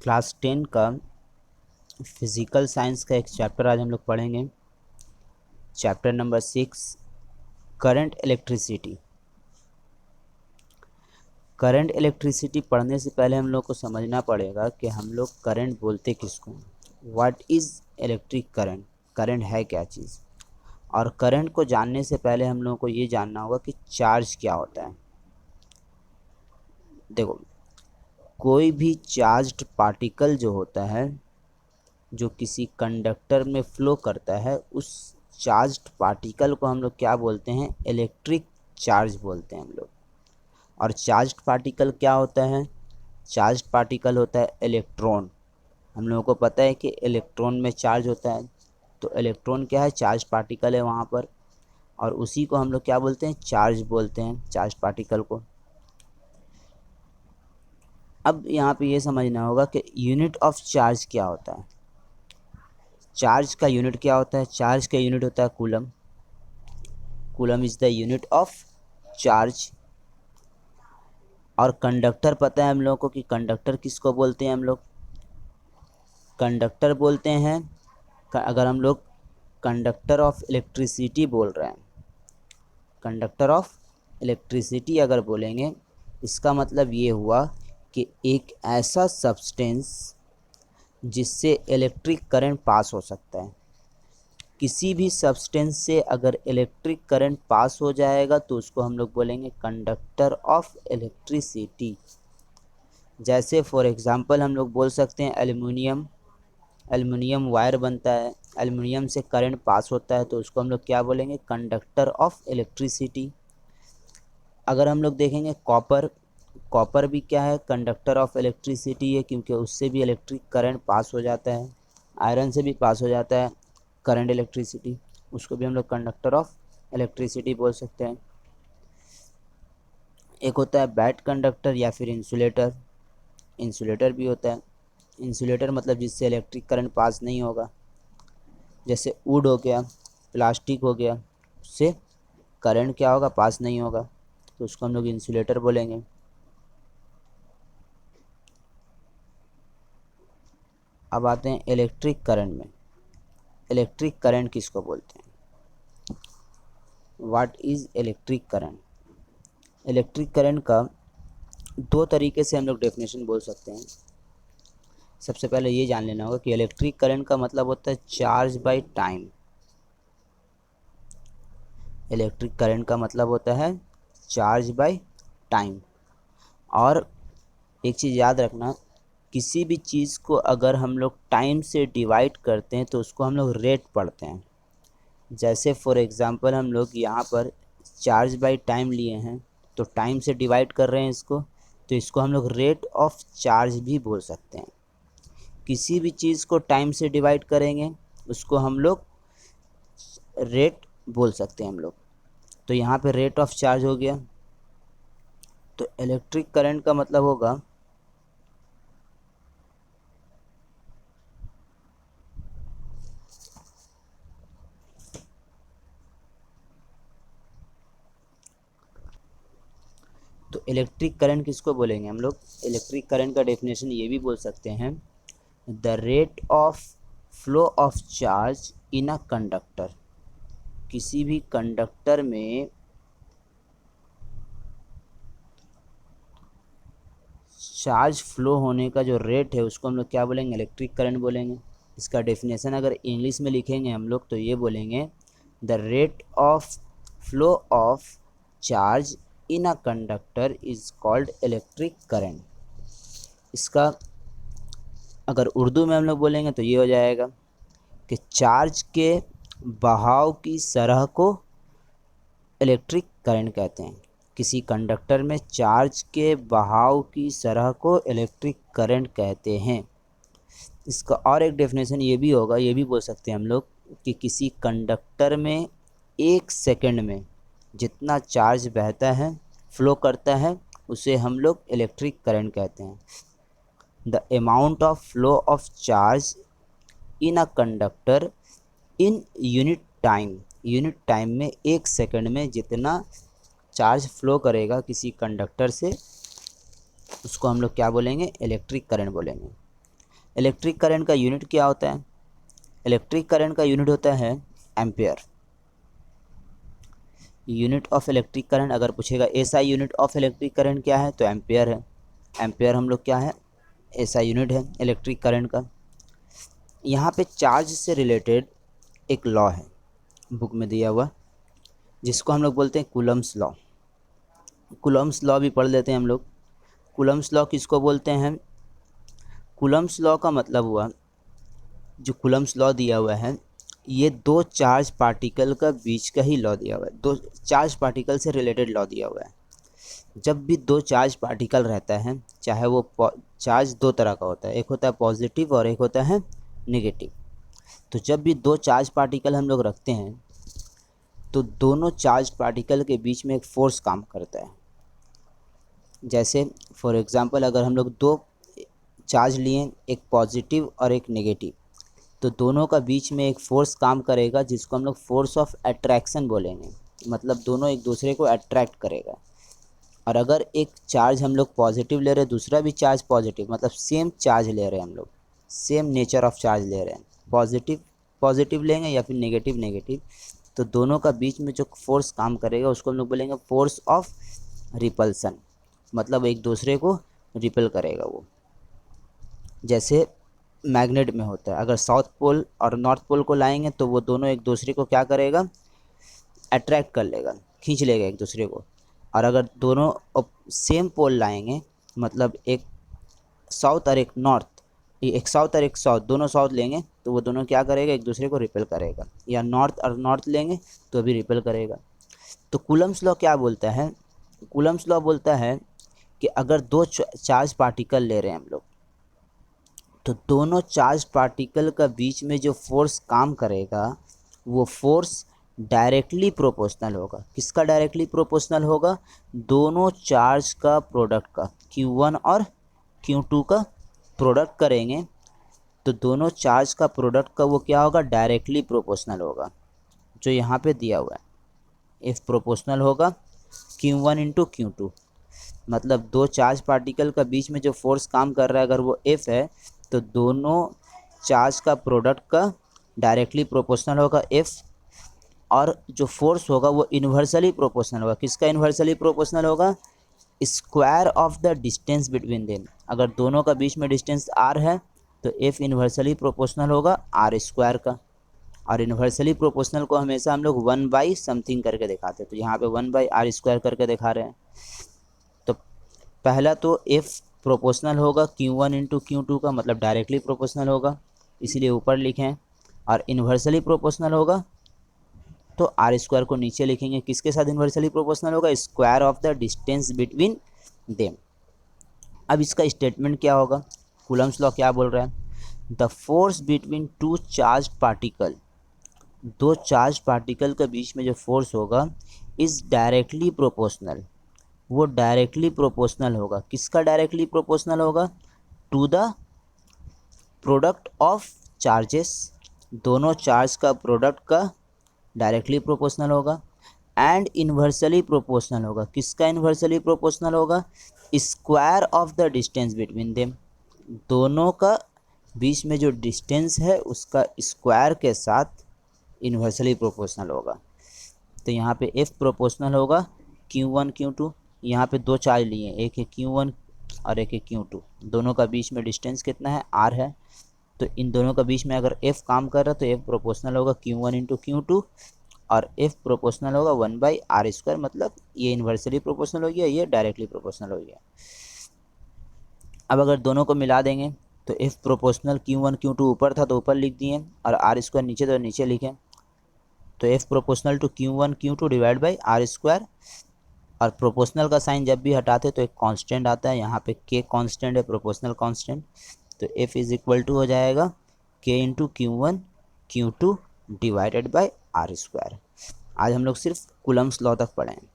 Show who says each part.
Speaker 1: Class 10 का physical science का एक चैप्टर आज हम लोग पढ़ेंगे। Chapter number 6, current electricity. Current electricity पढ़ने से पहले हम लोग को समझना पड़ेगा कि हम लोग करंट बोलते किसको हैं। What is electric current, current है क्या चीज़। और करंट को जानने से पहले हम लोगों को ये जानना होगा कि चार्ज क्या होता है। देखो, कोई भी चार्ज्ड पार्टिकल जो होता है, जो किसी कंडक्टर में फ्लो करता है, उस चार्ज्ड पार्टिकल को हम लोग क्या बोलते हैं, इलेक्ट्रिक चार्ज बोलते हैं हम लोग। और चार्ज्ड पार्टिकल क्या होता है, चार्ज्ड पार्टिकल होता है इलेक्ट्रॉन। हम लोगों को पता है कि इलेक्ट्रॉन में चार्ज होता है, तो इलेक्ट्रॉन क्या है, चार्ज पार्टिकल है वहाँ पर, और उसी को हम लोग क्या बोलते हैं, चार्ज बोलते हैं, चार्ज पार्टिकल को। अब यहाँ पे ये समझना होगा कि यूनिट ऑफ चार्ज क्या होता है। चार्ज का यूनिट क्या होता है, चार्ज का यूनिट होता है coulomb. Coulomb is the unit of charge. और कंडक्टर पता है हम लोगों को कि कंडक्टर किसको बोलते हैं, हम लोग कंडक्टर बोलते हैं। अगर हम लोग कंडक्टर ऑफ इलेक्ट्रिसिटी बोल रहे हैं, कंडक्टर ऑफ इलेक्ट्रिसिटी अगर बोलेंगे, इसका मतलब ये हुआ कि एक ऐसा सब्सटेंस जिससे इलेक्ट्रिक करंट पास हो सकता है। किसी भी सब्सटेंस से अगर इलेक्ट्रिक करंट पास हो जाएगा तो उसको हम लोग बोलेंगे कंडक्टर ऑफ इलेक्ट्रिसिटी। जैसे फॉर एग्ज़ाम्पल हम लोग बोल सकते हैं एल्युमिनियम, एल्युमिनियम वायर बनता है, एल्युमिनियम से करंट पास होता है, तो उसको हम लोग क्या बोलेंगे, कंडक्टर ऑफ इलेक्ट्रिसिटी। अगर हम लोग देखेंगे कॉपर, कॉपर भी क्या है, कंडक्टर ऑफ इलेक्ट्रिसिटी है, क्योंकि उससे भी इलेक्ट्रिक करंट पास हो जाता है। आयरन से भी पास हो जाता है करंट इलेक्ट्रिसिटी, उसको भी हम लोग कंडक्टर ऑफ इलेक्ट्रिसिटी बोल सकते हैं। एक होता है बैड कंडक्टर या फिर इंसुलेटर, इंसुलेटर भी होता है। इंसुलेटर मतलब जिससे इलेक्ट्रिक करंट पास नहीं होगा, जैसे वुड हो गया, प्लास्टिक हो गया, उससे करंट क्या होगा, पास नहीं होगा, तो उसको हम लोग इंसुलेटर बोलेंगे। अब आते हैं इलेक्ट्रिक करंट में। इलेक्ट्रिक करंट किसको बोलते हैं, what is electric current. Electric current का दो तरीके से हम लोग डेफिनेशन बोल सकते हैं। सबसे पहले ये जान लेना होगा कि इलेक्ट्रिक करंट का मतलब होता है charge by time. Electric current का मतलब होता है चार्ज बाय टाइम। और एक चीज़ याद रखना, किसी भी चीज़ को अगर हम लोग टाइम से डिवाइड करते हैं तो उसको हम लोग रेट पढ़ते हैं। जैसे फॉर एग्ज़ाम्पल हम लोग यहाँ पर चार्ज बाय टाइम लिए हैं, तो टाइम से डिवाइड कर रहे हैं इसको, तो इसको हम लोग रेट ऑफ चार्ज भी बोल सकते हैं। किसी भी चीज़ को टाइम से डिवाइड करेंगे उसको हम लोग रेट बोल सकते हैं हम लोग। तो यहाँ पे रेट ऑफ चार्ज हो गया। तो इलेक्ट्रिक करंट का मतलब होगा तो इलेक्ट्रिक करंट किसको बोलेंगे हम लोग, इलेक्ट्रिक करंट का डेफिनेशन ये भी बोल सकते हैं, the rate of flow of charge in a conductor. किसी भी कंडक्टर में चार्ज फ्लो होने का जो रेट है उसको हम लोग क्या बोलेंगे, इलेक्ट्रिक करंट बोलेंगे। इसका डेफिनेशन अगर इंग्लिश में लिखेंगे हम लोग तो ये बोलेंगे, the rate of flow of charge in a conductor is called electric current. इसका अगर उर्दू में हम लोग बोलेंगे तो ये हो जाएगा कि चार्ज के बहाव की शरह को इलेक्ट्रिक करंट कहते हैं। किसी कंडक्टर में चार्ज के बहाव की शरह को इलेक्ट्रिक करंट कहते हैं। इसका और एक डेफिनेशन ये भी होगा, ये भी बोल सकते हैं हम लोग कि किसी कंडक्टर में एक सेकंड में जितना चार्ज बहता है, फ्लो करता है, उसे हम लोग इलेक्ट्रिक करंट कहते हैं। The amount of flow of charge in a conductor in unit time. Unit time में एक सेकंड में जितना चार्ज फ्लो करेगा किसी कंडक्टर से, उसको हम लोग क्या बोलेंगे, इलेक्ट्रिक करंट बोलेंगे। इलेक्ट्रिक करंट का यूनिट क्या होता है? इलेक्ट्रिक करंट का यूनिट होता है ampere. Unit of electric current अगर पूछेगा SI unit of electric current क्या है, तो एम्पियर है। एम्पियर हम लोग क्या है, एसआई यूनिट है इलेक्ट्रिक करंट का। यहाँ पे चार्ज से रिलेटेड एक लॉ है बुक में दिया हुआ, जिसको हम लोग बोलते हैं कूलम्स लॉ। कूलम्स लॉ भी पढ़ लेते हैं हम लोग। कूलम्स लॉ किसको बोलते हैं? कूलम्स लॉ का मतलब हुआ, जो कूलम्स लॉ दिया हुआ है, ये दो चार्ज पार्टिकल का बीच का ही लॉ दिया हुआ है। दो चार्ज पार्टिकल से रिलेटेड लॉ दिया हुआ है। जब भी दो चार्ज पार्टिकल रहता है, चाहे वो चार्ज दो तरह का होता है, एक होता है पॉजिटिव और एक होता है नेगेटिव। तो जब भी दो चार्ज पार्टिकल हम लोग रखते हैं, तो दोनों चार्ज पार्टिकल के बीच में एक फोर्स काम करता है। जैसे फॉर एग्ज़ाम्पल अगर हम लोग दो चार्ज लिए, एक पॉजिटिव और एक नेगेटिव, तो दोनों का बीच में एक फ़ोर्स काम करेगा, जिसको हम लोग फोर्स ऑफ अट्रैक्शन बोलेंगे। मतलब दोनों एक दूसरे को अट्रैक्ट करेगा। और अगर एक चार्ज हम लोग पॉजिटिव ले रहे हैं, दूसरा भी चार्ज पॉजिटिव, मतलब सेम चार्ज ले रहे हैं हम लोग, सेम नेचर ऑफ चार्ज ले रहे हैं, पॉजिटिव पॉजिटिव लेंगे या फिर नेगेटिव नेगेटिव, तो दोनों का बीच में जो फोर्स काम करेगा उसको हम लोग बोलेंगे फोर्स ऑफ रिपल्सन। मतलब एक दूसरे को रिपेल करेगा वो। जैसे मैग्नेट में होता है, अगर साउथ पोल और नॉर्थ पोल को लाएंगे तो वो दोनों एक दूसरे को क्या करेगा, अट्रैक्ट कर लेगा, खींच लेगा एक दूसरे को। और अगर दोनों सेम पोल लाएंगे, मतलब एक साउथ और एक नॉर्थ, एक साउथ और एक साउथ, दोनों साउथ लेंगे तो वो दोनों क्या करेगा, एक दूसरे को रिपेल करेगा। या नॉर्थ और नॉर्थ लेंगे तो भी रिपेल करेगा। तो कूलम्स लॉ क्या बोलता है? कूलम्स लॉ बोलता है कि अगर दो चार्ज पार्टिकल ले रहे हैं हम लोग, तो दोनों चार्ज पार्टिकल का बीच में जो फोर्स काम करेगा, वो फोर्स डायरेक्टली प्रोपोर्शनल होगा। किसका डायरेक्टली प्रोपोर्शनल होगा? दोनों चार्ज का प्रोडक्ट का, Q1 और Q2 का प्रोडक्ट करेंगे, तो दोनों चार्ज का प्रोडक्ट का वो क्या होगा, डायरेक्टली प्रोपोर्शनल होगा। जो यहाँ पे दिया हुआ है, F प्रोपोर्शनल होगा Q1 इंटू Q2। मतलब दो चार्ज पार्टिकल का बीच में जो फोर्स काम कर रहा है, अगर वो F है, तो दोनों चार्ज का प्रोडक्ट का डायरेक्टली प्रोपोर्शनल होगा F। और जो फोर्स होगा वो इन्वर्सली प्रोपोर्शनल होगा। किसका इन्वर्सली प्रोपोर्शनल होगा? Square of the distance between them. अगर दोनों का बीच में डिस्टेंस r है, तो F इन्वर्सली प्रोपोर्शनल होगा r स्क्वायर का। और इन्वर्सली प्रोपोर्शनल को हमेशा हम लोग 1 बाई समथिंग करके दिखाते हैं, तो यहाँ पे 1 बाई r स्क्वायर करके दिखा रहे हैं। तो पहला तो F प्रोपोर्शनल होगा Q1 इंटू Q2 का, मतलब डायरेक्टली प्रोपोर्शनल होगा, इसीलिए ऊपर लिखें। और इन्वर्सली प्रोपोर्शनल होगा तो आर स्क्वायर को नीचे लिखेंगे। किसके साथ इन्वर्सली प्रोपोर्शनल होगा? Square of the distance between them. अब इसका स्टेटमेंट क्या होगा? कूलम्स लॉ क्या बोल रहा है? The force between two charge particle, दो चार्ज पार्टिकल के बीच में जो फोर्स होगा, इज डायरेक्टली प्रोपोर्शनल। वो डायरेक्टली प्रोपोर्शनल होगा। किसका डायरेक्टली प्रोपोर्शनल होगा? To the product of charges, दोनों चार्ज का प्रोडक्ट का डायरेक्टली प्रोपोर्शनल होगा। एंड इन्वर्सली प्रोपोर्शनल होगा। किसका इन्वर्सली प्रोपोर्शनल होगा? Square of the distance between them, दोनों का बीच में जो डिस्टेंस है उसका स्क्वायर के साथ इन्वर्सली प्रोपोर्शनल होगा। तो यहाँ पे F प्रोपोर्शनल होगा Q1 Q2। यहाँ पे दो चार्ज लिए, एक है Q1 और एक है Q2, दोनों का बीच में डिस्टेंस कितना है? R है। तो इन दोनों का बीच में अगर F काम कर रहा है तो F प्रोपोर्शनल होगा Q1 इंटू Q2, और F प्रोपोर्शनल होगा 1 बाई आर स्क्वायर। मतलब ये इन्वर्सली प्रोपोर्शनल हो गया, ये डायरेक्टली प्रोपोर्शनल हो गया। अब अगर दोनों को मिला देंगे तो F प्रोपोर्शनल Q1 Q2 ऊपर था तो ऊपर लिख दिए, और आर स्क्वायर नीचे तो नीचे लिखें। तो F proportional to Q1 Q2 divide by R square. और प्रोपोर्शनल का साइन जब भी हटाते तो एक कांस्टेंट आता है, यहाँ पे K कांस्टेंट है, प्रोपोर्शनल कांस्टेंट। तो F इज इक्वल टू हो जाएगा K into Q1 Q2 divided by R square. आज हम लोग सिर्फ कूलम्स लॉ तक पढ़े हैं।